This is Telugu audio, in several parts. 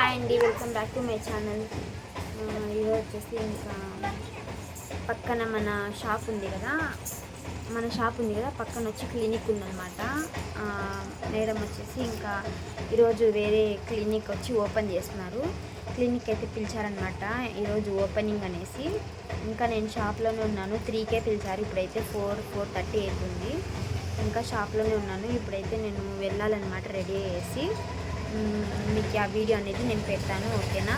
హాయ్ అండి, welcome back to my channel. ఈరోజు వచ్చేసి ఇంకా పక్కన మన షాప్ ఉంది కదా పక్కన వచ్చి క్లినిక్ ఉందన్నమాట. మేడం వచ్చేసి ఇంకా ఈరోజు వేరే క్లినిక్ వచ్చి ఓపెన్ చేస్తున్నారు. క్లినిక్ అయితే పిలిచారనమాట ఈరోజు ఓపెనింగ్ అనేసి. ఇంకా నేను షాప్లోనే ఉన్నాను. 3కే పిలిచారు, ఇప్పుడైతే 4:30 అవుతుంది. ఇంకా షాప్లోనే ఉన్నాను. ఇప్పుడైతే నేను వెళ్ళాలన్నమాట రెడీ అయ్యేసి. మీకు ఆ వీడియో అనేది నేను పెడతాను, ఓకేనా?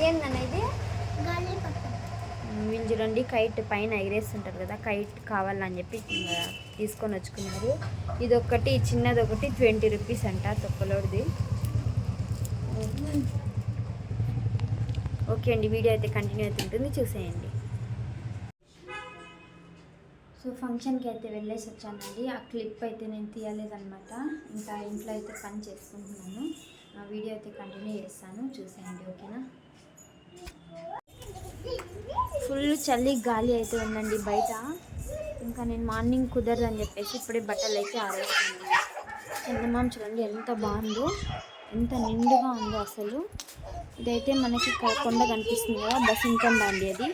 ఏందనేది వీళ్ళు చూడండి, కైట్ పైన ఎగిరేస్తుంటారు కదా, కైట్ కావాలని చెప్పి తీసుకొని వచ్చుకున్నారు. ఇదొకటి చిన్నది ఒకటి 20 రూపీస్ అంట, తొక్కలోడిది. ఓకే అండి, వీడియో అయితే కంటిన్యూ అవుతుంటుంది, చూసేయండి. సో ఫంక్షన్కి అయితే వెళ్ళేసి వచ్చానండి. ఆ క్లిప్ అయితే నేను తీయలేదన్నమాట. ఇంకా ఇంట్లో అయితే పని చేసుకుంటున్నాను. ఆ వీడియో అయితే కంటిన్యూ చేస్తాను, చూసేయండి, ఓకేనా? ఫుల్ చలి గాలి అయితే ఉందండి బయట. ఇంకా నేను మార్నింగ్ కుదరదని చెప్పేసి ఇప్పుడే బట్టలు అయితే ఆరేస్తున్నాను. చందమామ చూడండి ఎంత బాగుందో, ఎంత నిండుగా ఉందో అసలు. ఇదైతే మనకి కొండ కనిపిస్తుంది కదా, బసింకం అండి అది.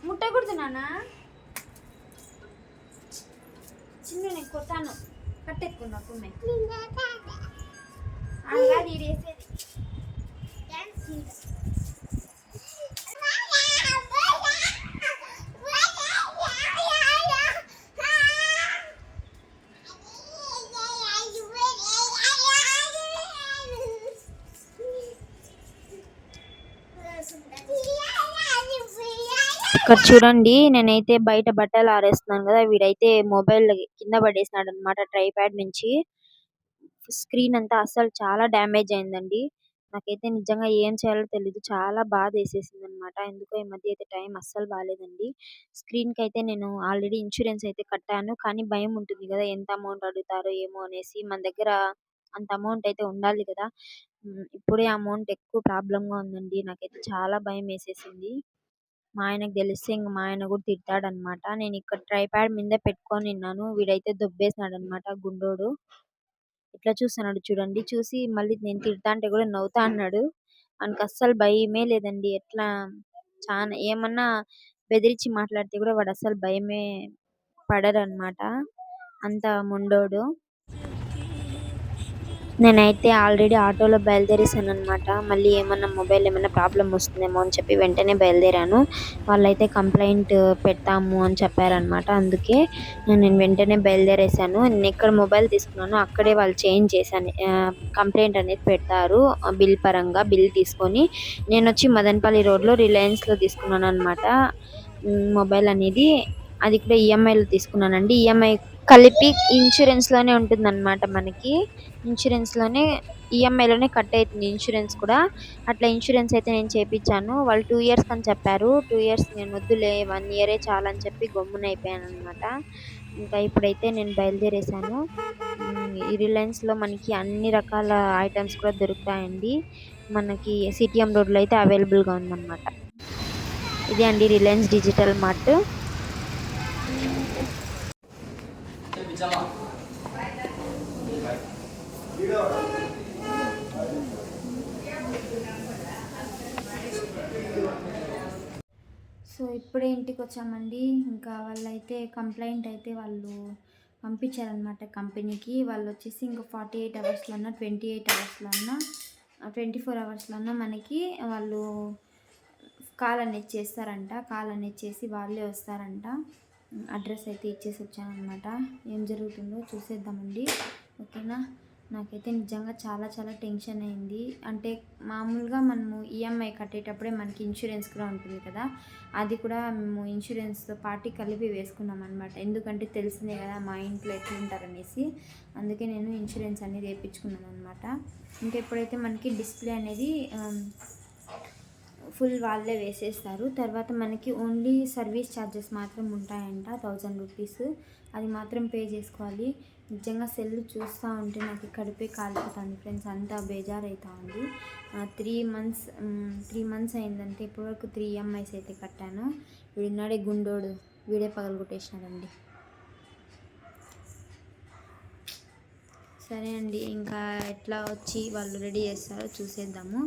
ముట్టకూడదు నాన్న, చిన్న నేను కొట్టాను, కట్టెక్కున్నా కుమ్మే అది వేసేది. ఇక్కడ చూడండి, నేనైతే బయట బట్టలు ఆరేస్తున్నాను కదా, వీడైతే మొబైల్ కింద పడేసినాడు అనమాట ట్రైప్యాడ్ నుంచి. స్క్రీన్ అంతా అసలు చాలా డ్యామేజ్ అయిందండి. నాకైతే నిజంగా ఏం చేయాలో తెలియదు, చాలా బాధ వేసేసింది అనమాట. ఎందుకో ఈ మధ్య అయితే టైం అస్సలు బాగాలేదండి. స్క్రీన్ కి అయితే నేను ఆల్రెడీ ఇన్సూరెన్స్ అయితే కట్టాను, కానీ భయం ఉంటుంది కదా, ఎంత అమౌంట్ అడుగుతారో ఏమో అనేసి. మన దగ్గర అంత అమౌంట్ అయితే ఉండాలి కదా. ఇప్పుడే అమౌంట్ ఎక్కువ ప్రాబ్లమ్ గా ఉందండి. నాకైతే చాలా భయం వేసేసింది. మా ఆయనకు తెలిస్తే ఇంక మా ఆయన కూడా తిడతాడనమాట. నేను ఇక్కడ ట్రైప్యాడ్ మీద పెట్టుకొని ఉన్నాను, వీడైతే దొబ్బేసినాడు అనమాట గుండోడు. ఇట్లా చూస్తున్నాడు చూడండి. చూసి మళ్ళీ నేను తిడతా అంటే కూడా నవ్వుతా అన్నాడు. మనకు అస్సలు భయమే లేదండి. ఎట్లా చాలా ఏమన్నా బెదిరించి మాట్లాడితే కూడా వాడు అస్సలు భయమే పడరనమాట, అంత మొండోడు. నేనైతే ఆల్రెడీ ఆటోలో బయలుదేరేసాను అనమాట. మళ్ళీ ఏమన్నా మొబైల్ ఏమన్నా ప్రాబ్లం వస్తుందేమో అని చెప్పి వెంటనే బయలుదేరాను. వాళ్ళైతే కంప్లైంట్ పెడతాము అని చెప్పారనమాట. అందుకే నేను వెంటనే బయలుదేరేసాను. నేను ఎక్కడ మొబైల్ తీసుకున్నానో అక్కడే వాళ్ళు చేంజ్ చేశాను. కంప్లైంట్ అనేది పెడతారు బిల్ పరంగా. బిల్ తీసుకొని నేను వచ్చి మదనపల్లి రోడ్లో రిలయన్స్లో తీసుకున్నాను అనమాట మొబైల్ అనేది. అది కూడా ఈఎంఐలో తీసుకున్నానండి. ఈఎంఐ కలిపి ఇన్సూరెన్స్ లోనే ఉంటుంది అనమాట. మనకి ఇన్సూరెన్స్ లోనే ఈఎంఐలోనే కట్ అవుతుంది ఇన్సూరెన్స్ కూడా. అట్లా ఇన్సూరెన్స్ అయితే నేను చేపించాను. వాళ్ళు 2 years అని చెప్పారు. 2 years నేను వద్దులే, 1 year చాలని చెప్పి గమ్మున అయిపోయాను అనమాట. ఇంకా ఇప్పుడైతే నేను బయలుదేరేసాను. ఈ రిలయన్స్ లో మనకి అన్ని రకాల ఐటమ్స్ కూడా దొరుకుతాయండి. మనకి సిటిఎం రోడ్ లో అయితే అవైలబుల్ గా ఉందన్నమాట. ఇదే అండి రిలయన్స్ డిజిటల్ మార్ట్. సో ఇప్పుడే ఇంటికి వచ్చామండి. ఇంకా వాళ్ళైతే కంప్లైంట్ అయితే వాళ్ళు పంపించారనమాట కంపెనీకి. వాళ్ళు వచ్చేసి ఇంకా 48 hours 28 hours 24 అవర్స్‌లోనే మనకి వాళ్ళు కాల్ అనేది చేస్తారంట. కాల్ అనేది చేసి వాళ్ళే వస్తారంట. అడ్రస్ అయితే ఇచ్చేసి వచ్చాననమాట. ఏం జరుగుతుందో చూసేద్దామండి. ఓకేనా. నాకైతే నిజంగా చాలా చాలా టెన్షన్ అయింది. అంటే మామూలుగా మనము ఈఎంఐ కట్టేటప్పుడే మనకి ఇన్సూరెన్స్ కూడా ఉంటుంది కదా, అది కూడా మేము ఇన్సూరెన్స్తో పాటు కలిపి వేసుకున్నాం అనమాట. ఎందుకంటే తెలిసిందే కదా మా ఇంట్లో ఎట్లుంటారనేసి, అందుకే నేను ఇన్సూరెన్స్ అనేది వేయించుకున్నాను అనమాట. ఇంకా ఎప్పుడైతే మనకి డిస్ప్లే అనేది ఫుల్ వాళ్ళే వేసేస్తారు. తర్వాత మనకి ఓన్లీ సర్వీస్ ఛార్జెస్ మాత్రం ఉంటాయంట 1000 రూపీస్. అది మాత్రం పే చేసుకోవాలి. నిజంగా సెల్ చూస్తూ ఉంటే నాకు కడుపే కాలిపోతుంది ఫ్రెండ్స్, అంతా బేజారైతా ఉంది. 3 మంత్స్ అయిందంటే ఇప్పటివరకు 3 ఈఎంఐస్ అయితే కట్టాను. వీడున్నాడే గుండోడు, వీడే పగలగొట్టేసినాడండి. సరే అండి, ఇంకా ఎట్లా వచ్చి వాళ్ళు రెడీ చేస్తారో చూసేద్దాము.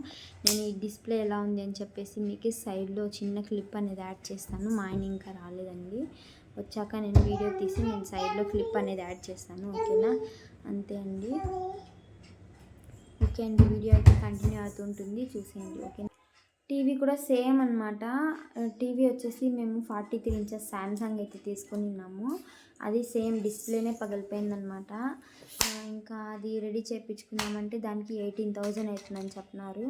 నేను ఈ డిస్ప్లే ఎలా ఉంది అని చెప్పేసి మీకు సైడ్లో చిన్న క్లిప్ అనేది యాడ్ చేస్తాను. మా ఆయన ఇంకా రాలేదండి, వచ్చాక నేను వీడియో తీసి నేను సైడ్లో క్లిప్ అనేది యాడ్ చేస్తాను. ఓకేనా. అంతే అండి. ఓకే అండి, వీడియో అయితే కంటిన్యూ అవుతుంటుంది, చూసేయండి. ఓకే. టీవీ కూడా సేమ్ అనమాట. టీవీ వచ్చేసి మేము 43 ఇంచెస్ శాంసంగ్ అయితే తీసుకొని ఉన్నాము. అది సేమ్ డిస్ప్లేనే పగిలిపోయిందనమాట. ఇంకా అది రెడీ చేయించుకున్నామంటే దానికి 18,000 అవుతుందని చెప్పినారు.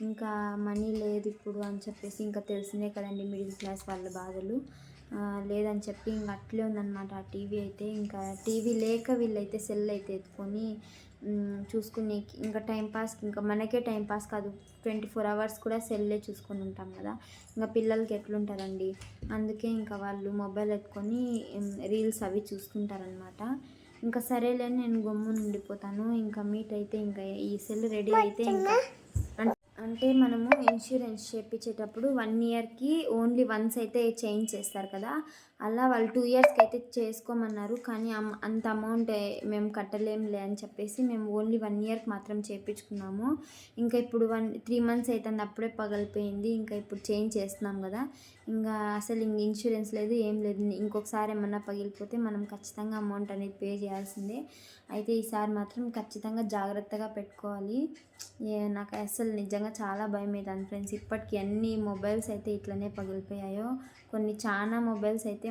ఇంకా మనీ లేదు ఇప్పుడు అని చెప్పేసి, ఇంకా తెలిసిందే కదండి మిడిల్ క్లాస్ వాళ్ళ బాధలు. లేదని చెప్పి ఇంకా అట్లే ఉందన్నమాట ఆ టీవీ అయితే. ఇంకా టీవీ లేక వీళ్ళైతే సెల్ అయితే ఎత్తుకొని చూసుకునే, ఇంకా టైంపాస్కి, ఇంకా మనకే టైంపాస్ కాదు, 24 అవర్స్ కూడా సెల్లే చూసుకొని ఉంటాం కదా, ఇంకా పిల్లలకి ఎట్లుంటారండి. అందుకే ఇంకా వాళ్ళు మొబైల్ ఎత్తుకొని రీల్స్ అవి చూసుకుంటారనమాట. ఇంకా సరేలే నేను గమ్మున ఉండిపోతాను. ఇంకా మీట్ అయితే ఇంకా ఈ సెల్ రెడీ అయితే ఇంకా అంటే మనము ఇన్సూరెన్స్ చేయించేటప్పుడు 1 ఇయర్కి ఓన్లీ వన్స్ అయితే చేంజ్ చేస్తారు కదా, అలా వాళ్ళు 2 ఇయర్స్కి అయితే చేసుకోమన్నారు. కానీ అంత అమౌంట్ మేము కట్టలేంలే అని చెప్పేసి మేము ఓన్లీ 1 ఇయర్కి మాత్రం చేయించుకున్నాము. ఇంకా ఇప్పుడు 3 మంత్స్ అవుతుంది, అప్పుడే పగిలిపోయింది. ఇంకా ఇప్పుడు చేంజ్ చేస్తున్నాం కదా, ఇంకా అసలు ఇంక ఇన్సూరెన్స్ లేదు, ఏం లేదు. ఇంకొకసారి ఏమన్నా పగిలిపోతే మనం ఖచ్చితంగా అమౌంట్ అనేది పే చేయాల్సిందే. అయితే ఈసారి మాత్రం ఖచ్చితంగా జాగ్రత్తగా పెట్టుకోవాలి. నాకు అసలు నిజంగా చాలా భయం అవుతుంది ఫ్రెండ్స్. ఇప్పటికీ అన్ని మొబైల్స్ అయితే ఇట్లనే పగిలిపోయాయో, కొన్ని చాలా మొబైల్స్ అయితే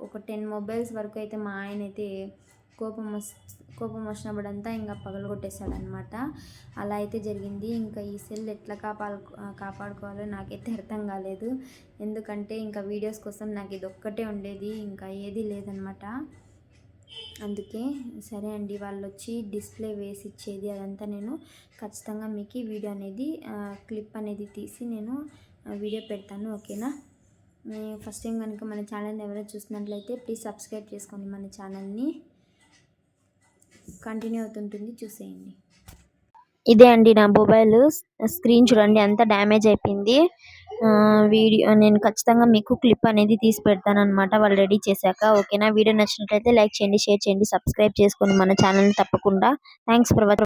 ఒక 10 మొబైల్స్ వరకు అయితే మా ఆయన అయితే కోపం వచ్చినప్పుడంతా ఇంకా పగలగొట్టేశాడనమాట. అలా అయితే జరిగింది. ఇంకా ఈ సెల్ ఎట్లా కాపాడుకోవాలో నాకైతే అర్థం కాలేదు. ఎందుకంటే ఇంకా వీడియోస్ కోసం నాకు ఇది ఒక్కటే ఉండేది, ఇంకా ఏది లేదనమాట. అందుకే సరే అండి, వాళ్ళు వచ్చి డిస్ప్లే వేసి ఇచ్చేది అదంతా నేను ఖచ్చితంగా మీకు వీడియో అనేది క్లిప్ అనేది తీసి నేను వీడియో పెడతాను. ఓకేనా. ఫస్ట్ టైం కనుక మన ఛానల్ని ఎవరైనా చూసినట్లయితే ప్లీజ్ సబ్స్క్రైబ్ చేసుకోండి మన ఛానల్ని. కంటిన్యూ అవుతుంటుంది, చూసేయండి. ఇదే అండి నా మొబైల్ స్క్రీన్ చూడండి, అంత డ్యామేజ్ అయిపోయింది. వీడియో నేను ఖచ్చితంగా మీకు క్లిప్ అనేది తీసి పెడతాను అనమాట వాళ్ళు రెడీ చేశాక. ఓకేనా. వీడియో నచ్చినట్లయితే లైక్ చేయండి, షేర్ చేయండి, సబ్స్క్రైబ్ చేసుకోండి మన ఛానల్ని తప్పకుండా. Thanks for watching.